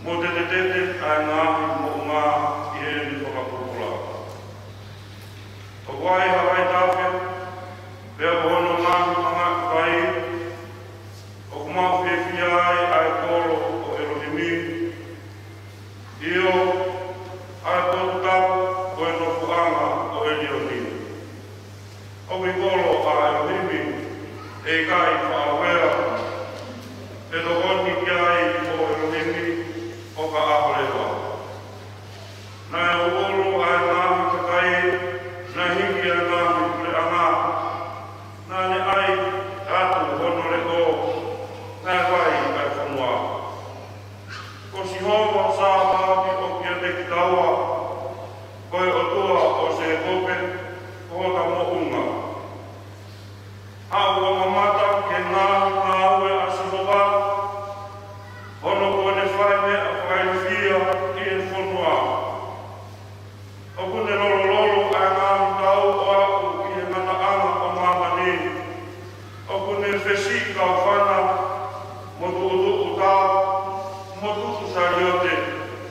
Mo te ai ngāhi mo ngā i e ni whakapupula. O wai hawai tāwhi, pēo hono ngāhi mga kai, o kumau whiwhi ai koro o Elohimi, io ai koro tapu o e no fuanga o Elioni. O kolo a Elohimi, e kai whaawea, e do honi ki ai o Elohimi, o ka ahorewa. Nā e olo ai ngāhi kakai, nā hiki a ngāhi kule anga, nā ne ai tātu honore o, nā wai ai whanua. Ko si hoa sā pāpi o kia te ki taua, koe o tua o se kope, ko ta mo unga. Hau o mamata ke ngāhi ue a sihoa, ono kone whai mea whai whia i e whanua. O kune lolo ai ngāhi tau o aku i e mana anga o mamani. O kune whesi kau whana, mo tuutuku tau, mo tuku sariote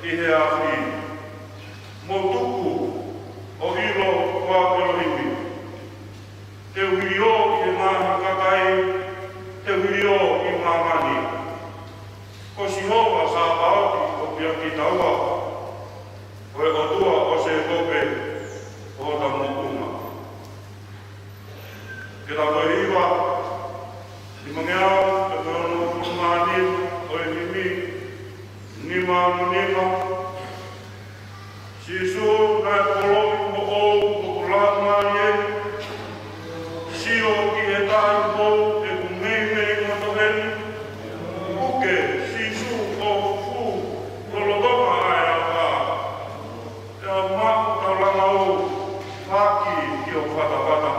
i he awhi. Mo tuku o ilo kua Elohimi. Te uhirio i e ngāhi kakai, te uhirio i mamani. Ko si hoa sa paoti o pia ki taua, o e otua o se kope o ta mokunga. Ke ta koe hiwa, i mangeau e kono kurumani o e mimi, nima munima, si su na e poloki mo ou o kulatmani e, si o ki e tai mo e kumeme i matoheni, uke, o fu lolotoka ai a wā. E a mako tau langa o whaki ki o whatawata.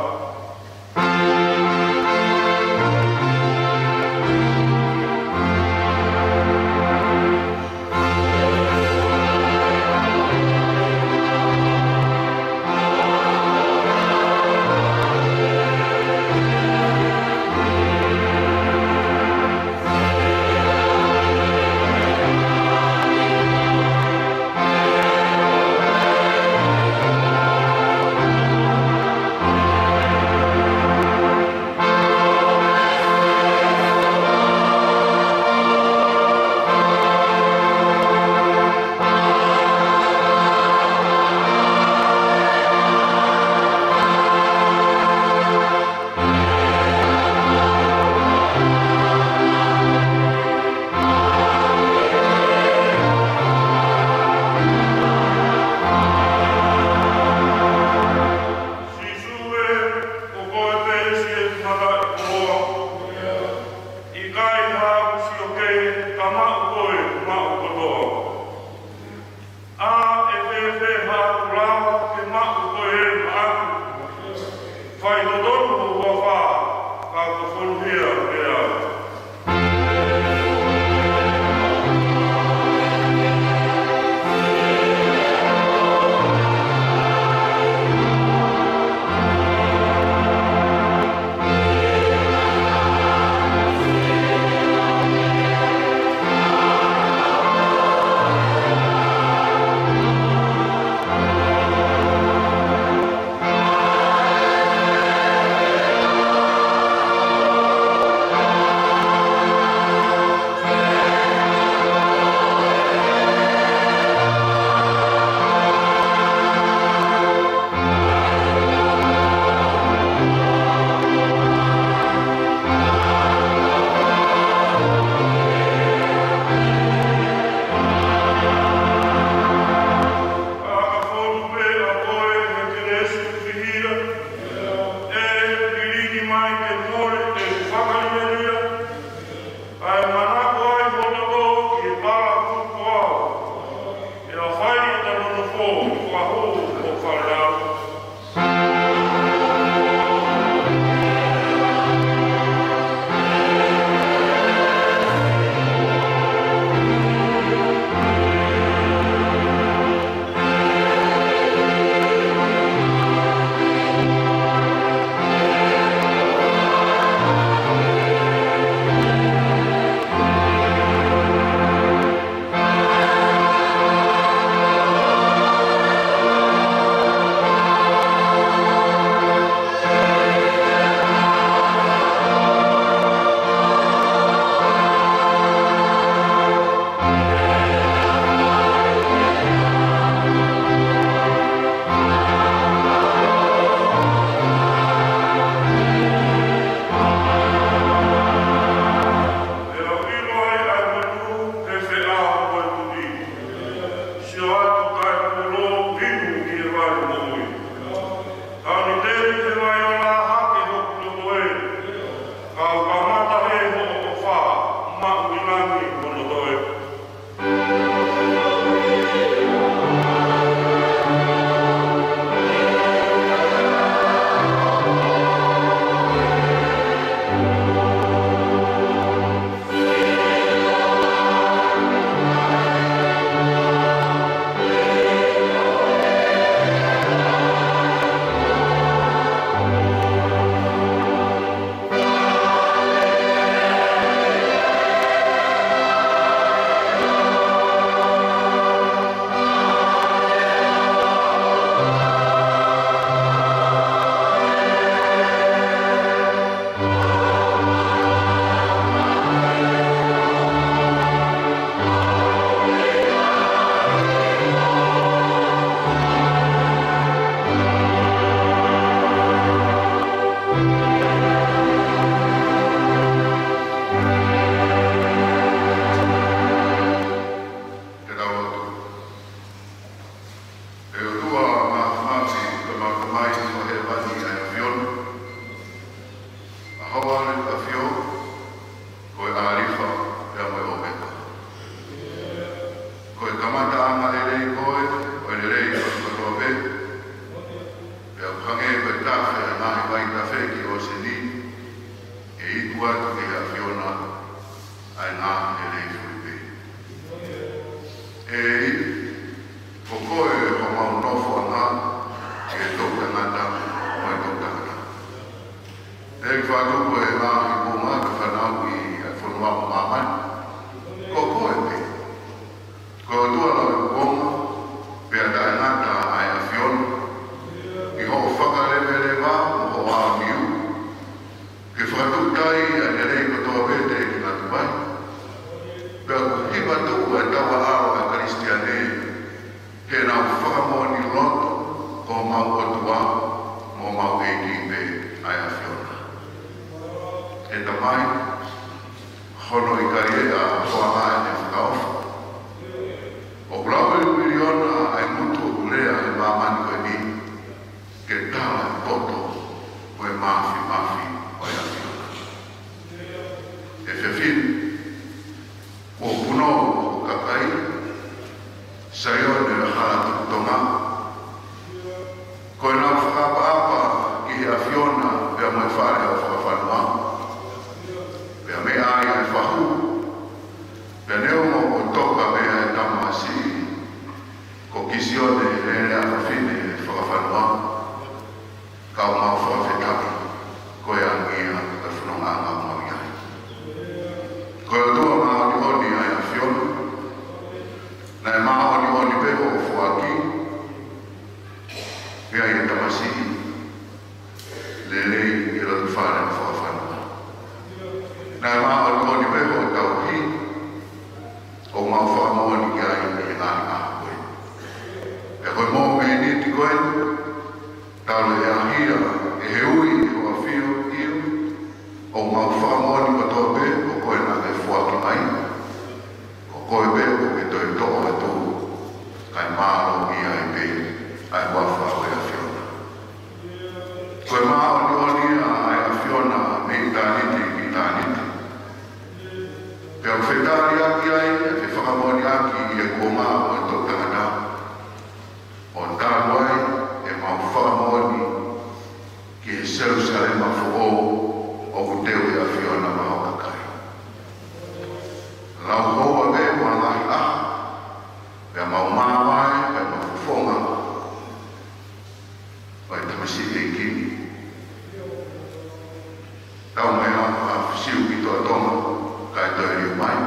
kamata anga lelei koe, o lelei koe katoa pe. Pea kuhange koe tafe a ngahi wai tafe ki o se ni, e iku atu ki a Fiona, ai ngahi lelei fui pe. E ko koe ho mau nofo a ngā, e tau tangata, o e tau tangata. E whātuku e ngahi ko ngā ka whanau i a whanua o mamai, ko koe pe. Ko tua la konga, pea tae ngata ai a Fiona, i ho whakarewere wā, ho wā miu, ke whakatutai a nerei kotoa vete ki ngā tupai, pea ku hipa tuku e tawa aro a Kristiane, he nā whakamoni loto, ko mau atua, mo mau e kipe ai a Fiona. E tamai, hono i karie a hoa ai e whakaofa. O kulawe miliona ai mutu o kulea e mamani koe ni, ke tala e poto o e mafi o e a Fiona. E whiawhiri, o puno o kakai, saione a hala tukutonga, koe nā whakaapa ki a Fiona pea mai whare o whakawhanua, pea me ai e whahu, pea neo mo o toka mea e tamasi, ko kisione e nere a whawhine e whakawhanua, kau mau whawhetaki, koe angia e whanonga mau iai. Koe o tua maoni oni ai a Fiona, na e maoni oni peho o whuaki, mea i tamasi, lelei i rotu whare o whakawhanua. Na e maoni oni peho o tauhi, o mau whakamoni ki ai e ngāi ngā koe. E koe mō me niti koe, talo e ahia e he ui e hoa whio iu, o mau whakamoni o tō pe, o koe nā e whuaki mai, o koe pe o ke toi toa e tō, kai mālo i ai pe, ai wafa o e a Fiona. Koe maoni oni a ai a Fiona me i tāniti ki tāniti. Pea o whetari aki ai, e whakamoni aki i e koma o e tō tangata. O tālu ai, e mau whakamoni ki e Jerusalema fo o kuteu e a Fiona maho kakai. Lau hoa me ma ngahi aha, pea mau mawai, pea mau whonga, o e tamasi e kini. Tau mai a whisiu ki toa tonga, kai toi rio mai.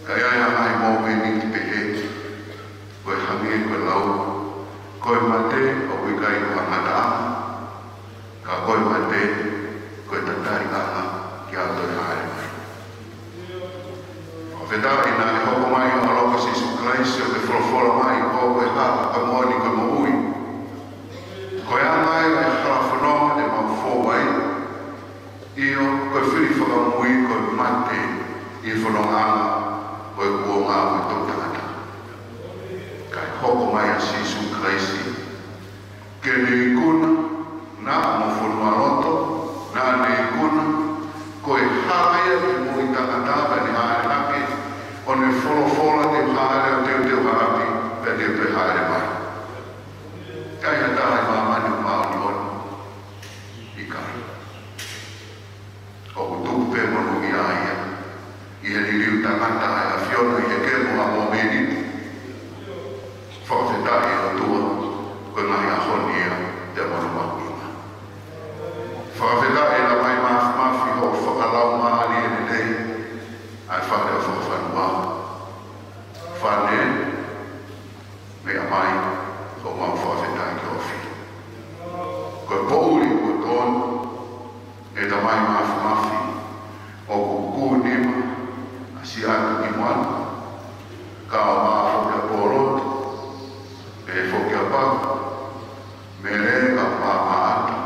Kai ai ai mō me niti pehe, koe hangi e koe lau, koe mate o koe kai o hangata ama, ka koe mate, koe tatari ana ki a toi haere mai. O whetari nā e hoko mai o aloka Sisu Kraisi o te wholofora mai o koe hapa ka mōni koe mo ui. Koe angai e hala whanoa e mau fōwai, io koe whiri whakamui koe mate i whanonganga koe kuonga o tō tangata. Kai hoko mai a Sisu Kraisi, ke ne ikuna, nā mo whanua roto, nā ne ikuna, koe haia ki mo i tangata pa ni haere hake, o ne wholofora te haere o teo harapi, pe te haere mai. Kai hatara i mamani o maoni ono, i kari. O kutuku pe monu i aia, i he ni riu tangata ai a Fiona i he kemo a mō meniti. Whakawhetai o tua, koe ngai a honi ea te monu makuinga. Whakawhetai la mai mafi ho whakalau maari e ni nei, ai whare o whakawhanua. Whane, mea mai, o mau whakawhetai ki ofi. Koe pouri koe tonu, e ta mai mafi, o kuku nima, a si atu ki moana, ka o maa whokia pōroto, e whokia paku, me re ka maa maata,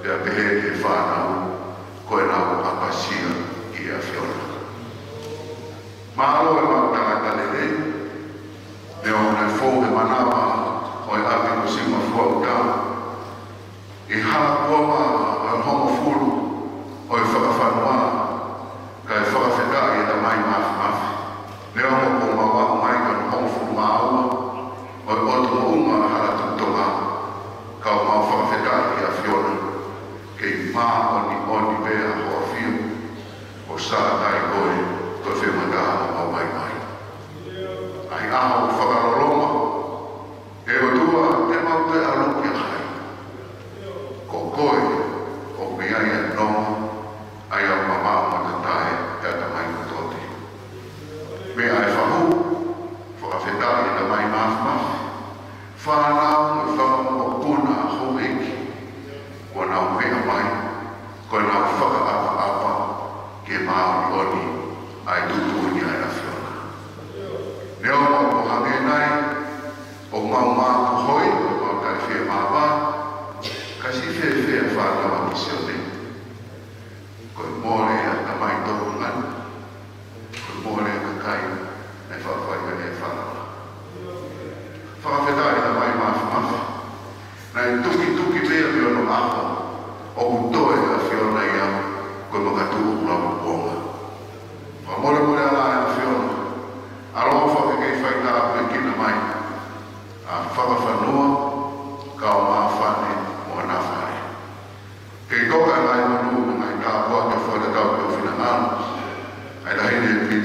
e a pehe ke whanau, koe nau apasia ki a Fiona. Mahalo e mau tangata lele, me o nei fōu e manawa, o e api ko sima fuau tau, i hala kuama o e homo furu, o e whakawhanua, ka e whakawhetai e ta mai mafi. Ne o mo ko mawa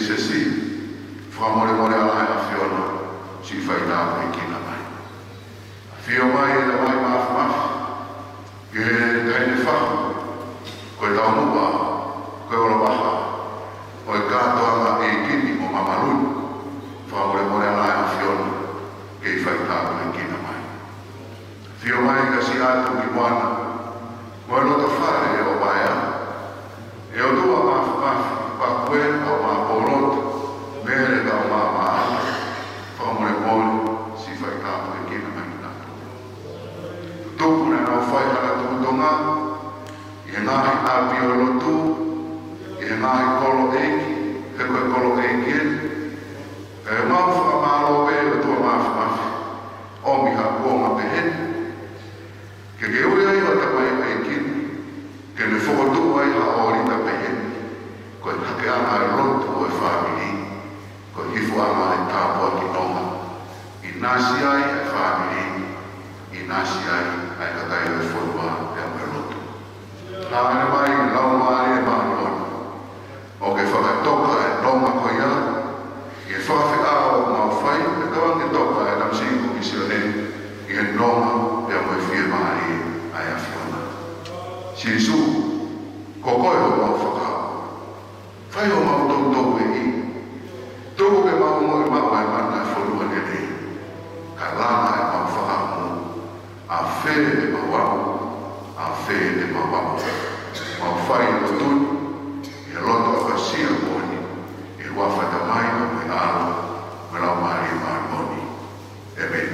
se si, whamore more ala e a whiona, si whaitā mai kina mai. Whio mai e la mai maaf maaf, ke kaine whahu, koe tau mua, koe ora waha, koe kātoanga e kini o mamalun, whamore more ala e a whiona, ke i whaitā mai kina mai. Whio mai ka si atu ki moana, moe loto whare e o waea, e o tua maaf maaf, pa koe au maa porot, mere ka o maa maa, whamore more, si whaitā mai kina mai kina. Tupu na nau whai hana tukutonga, i he ngahi api o lotu, i he ngahi kolo eiki, he koe kolo eiki e, e mau whakamalo e o tua maaf maaf, o miha kuonga peheni, ke ke ui ai o te mai ai kini, ke me whokotu ai ha o rita peheni, koe hake ana e lotu o e whamiri, koe hifu ana e tāpua ki nonga, i nasi ai e whamiri, i nasi ai ai katai o e whorua e a me lotu. Nā ane mai lau maari e maari ona, o ke whakatoka e nonga koe ia, i e whawhi a o mau whai, e kawangi toka e namsiku ki sio ne, i he nonga e a moe whie maari ai a whiona. Si su, ko koe o mau whakao. Whai o mau tau e i. Tōku ke mau moe mau e mana e whorua ne rei. Ka lana e mau whakao. A where e mau wau. A where e mau wau. Mau whai o tui. E loto a kasia moni. E wawhata mai o me alo. Me lau maari maari moni. Amen.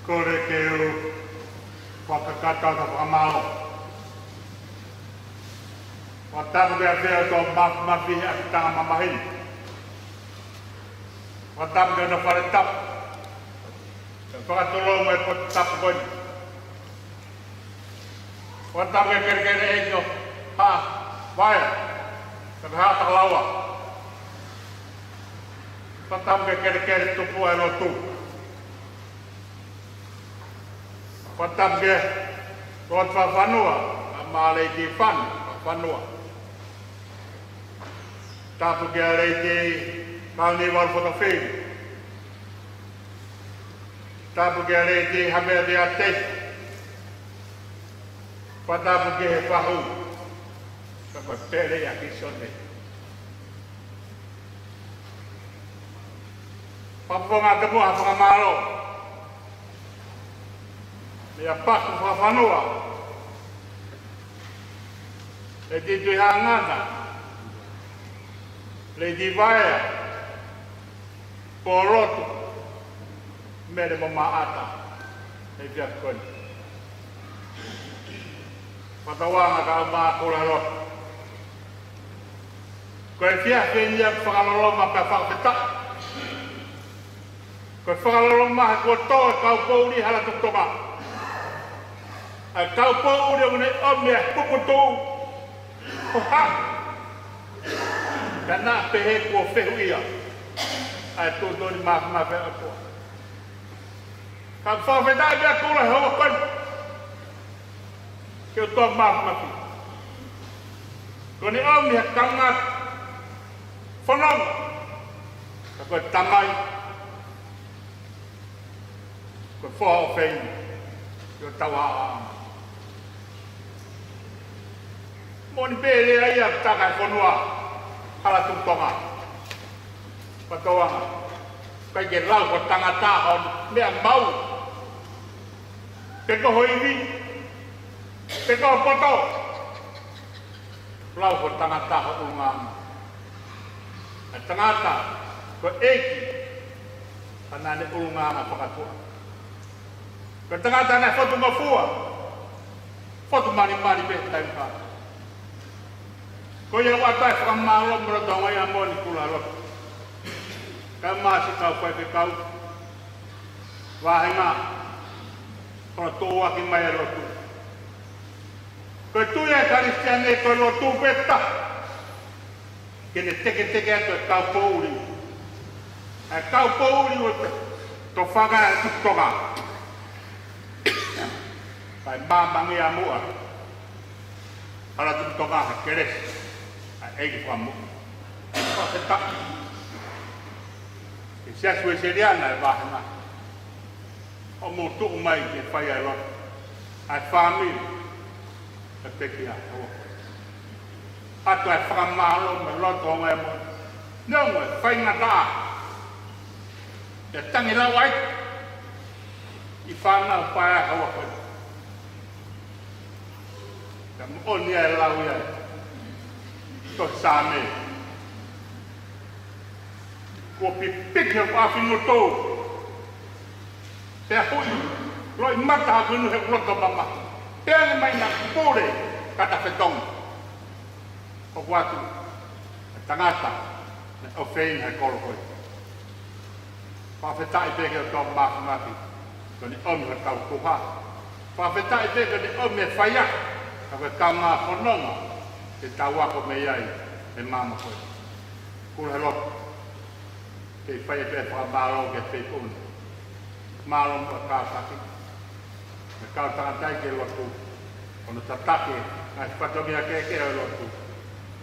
kore ke u whakakata ka whamao. Wa tapu kia whia tō mafi a ki tanga mamahini. Wa tapu kia na whare tapu. Whakatolo mo e poti tapu koni. Wa tapu kia kere eino ha waia. Ka hata laua. Wa tapu kia kere tupu e lo tu. Wa tapu kia rot whanua. A maalei ki whanua. Tapu kia reiti mauni walfota whiri. Tapu kia reiti hamea te ate. Pa tapu kia he whahu. Kapa pere a ki sone. Papunga te mua whakamaro. Mea paku whanua. E te tui hangana. Le di vaia, poroto, mere mo maata, e via koni. Patawanga ka maa kura roto. Koe fia whinia whakaloloma pe whakapeta. Koe whakaloloma he kua toa kau pouri hala tuktonga. Ai kau pouri o ne omea pukutou. Hoha! Kana pehe kua whehuia. Ai tōtori māwhima whea kua. Ka whawhetai mea kura he hoa koni. Kio tō māwhima ki. Kone au miha kanga whanonga. Ka koe tamai. Koe whaha o wheini. Kio tawa aama. Moni pēre ai a takai whanua. Hala tuktonga. Patoanga. Kai ke lau ko tangata on mea mau. Teko hoiwi. Teko poto. Lau ko tangata ho ungama. A tangata ko eki. Panane ungama whakatua. Ko tangata ne fotu mafua. Fotu mani pe taimaka. Ko ia watai whakamaro mura tonga ia moni kula roto. Ka maasi kau koe ke kau. Wahenga. Kona tōua ki mai roto. Koe tuia karistiane koe roto peta. Kene teke ato e kau pouri. E kau pouri o te to whaka e tuktonga. Kai māmangi a mua. Hala tuktonga ha keresi. Egi whamu. Whaketa. E sia sue seriana e wahena. O mo tuku mai ke whai ai roto. Ai whamiri. E peki a hawa. Ato ai whakamalo me roto o ngai mo. Nongo e whai ngata. E tangi lau ai. I whana o whai ai hawa koe. Ka mo oni ai lau iai. To same. Ko pipike o afino to. Te hui. Roi mata afino he roto mama. Te mai na pore kata fetong. O watu. Tangata. O fein he kolo koe. Pa fetai peke o tō mafi. Koni omi he kau kuha. Pa fetai peke ni omi he whaia. Ka koe kama whanonga. Te tauako me iai, e mama koe. Kura he roto. Te whaia pe whakamaro ke te puna. Maro mpa kātaki. Me kātakai ke roto. Ono tatake, ngai whatomia ke roto.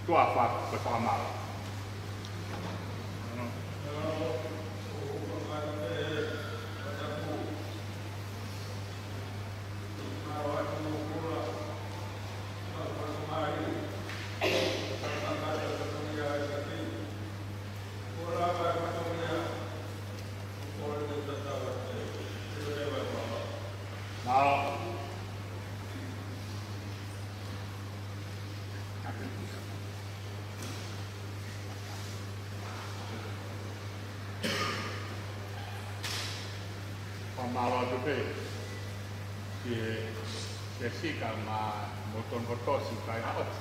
Tua wha pe whakamaro. pamalo tu pe ke sika ma moton kotosi kai hot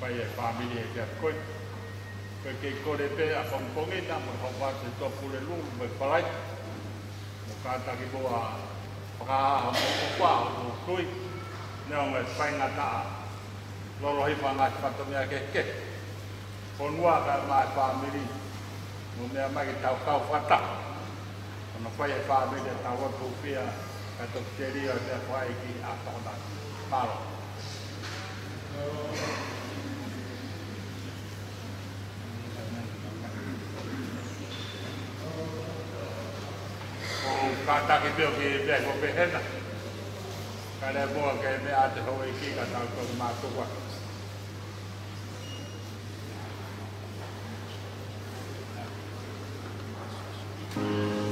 pai e family ke koi ke kore pe a pongpongi na mo hawa se to pule lu me palai mo kata ki boa ka mo kwa mo kui ne o me pai ngata lolo hi panga patomia ke konwa ka ma family mo me ma ki tau kau fata no pai e family tau tu pia ka to teria te pai ki a tona palo kata ki pio ki be ko pe hena kale bo ke me ate ho ki ka ta ko ma to wa Oh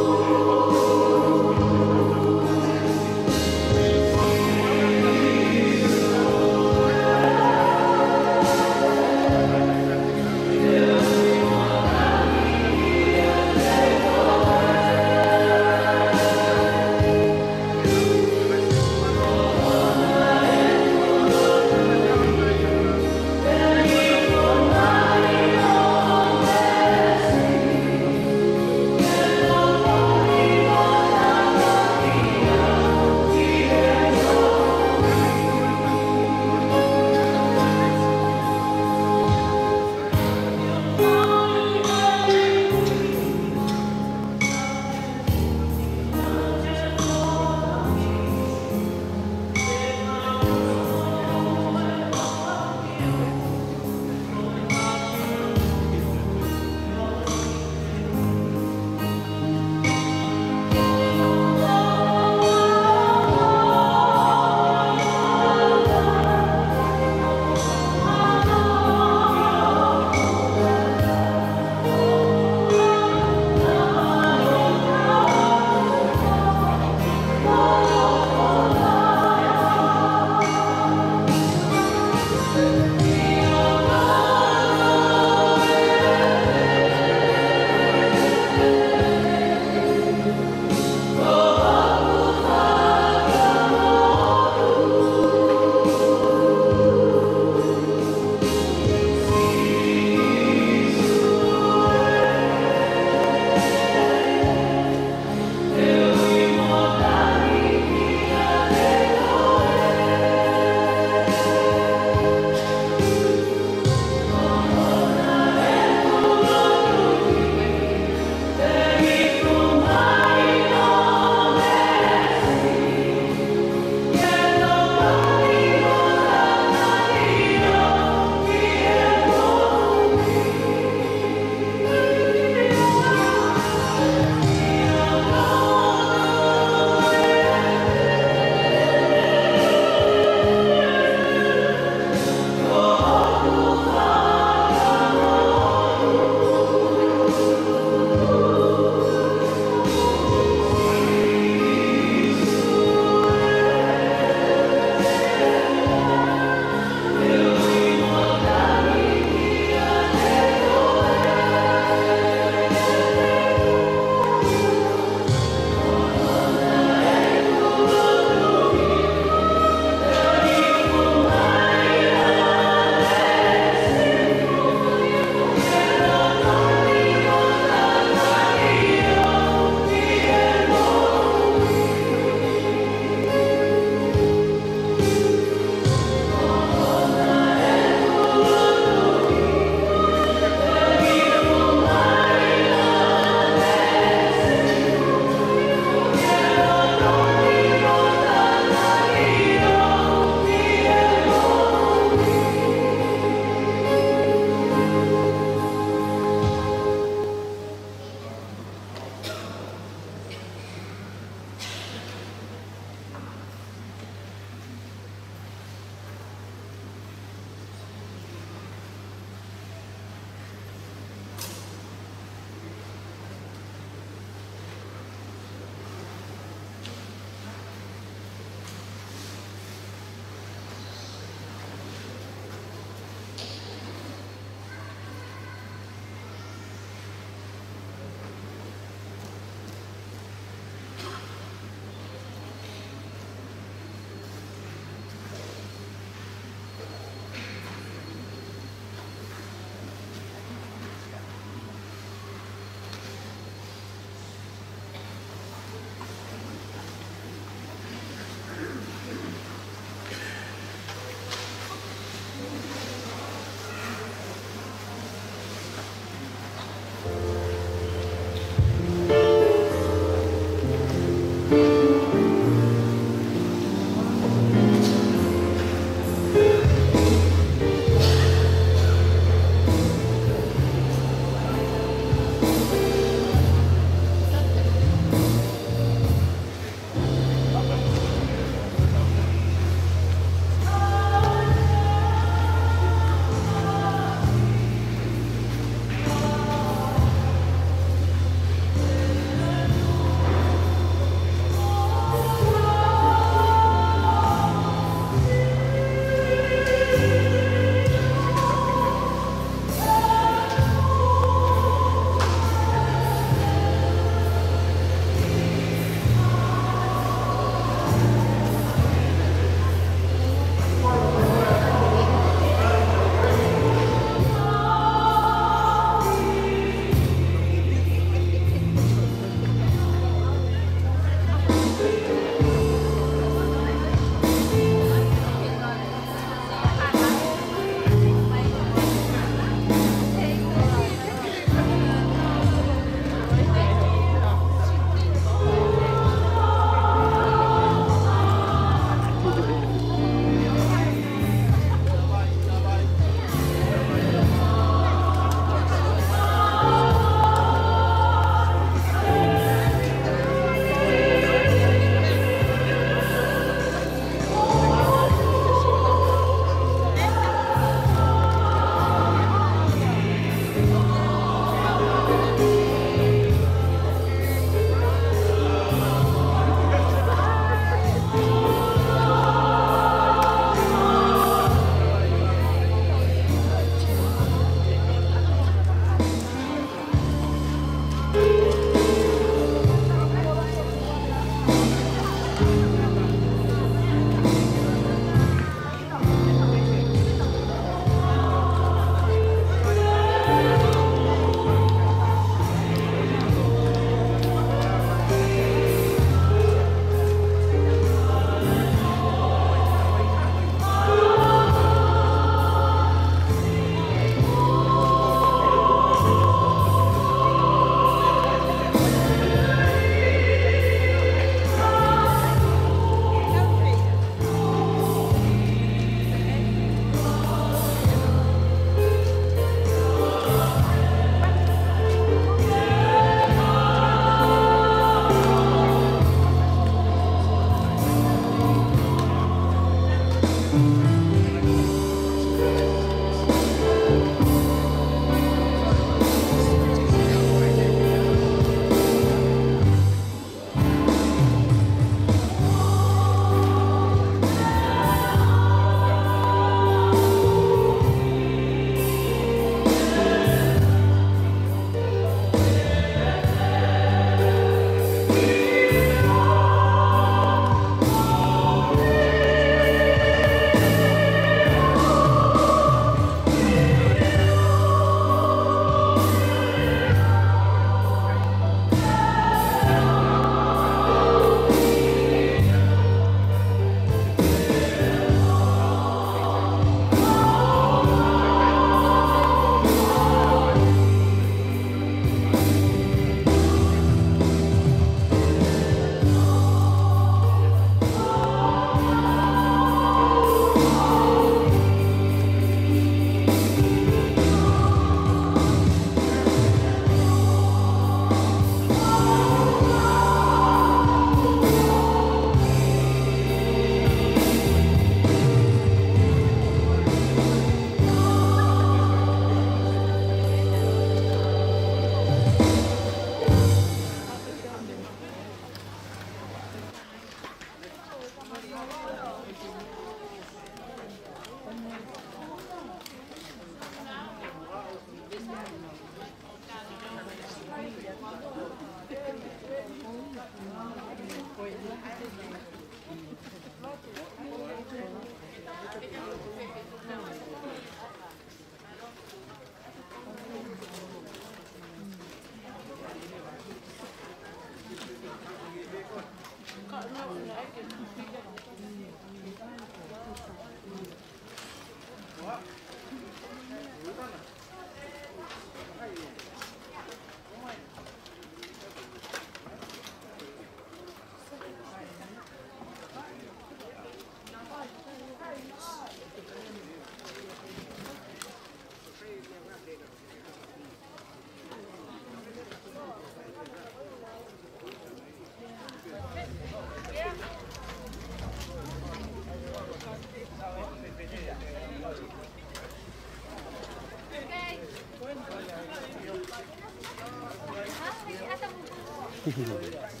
Okay.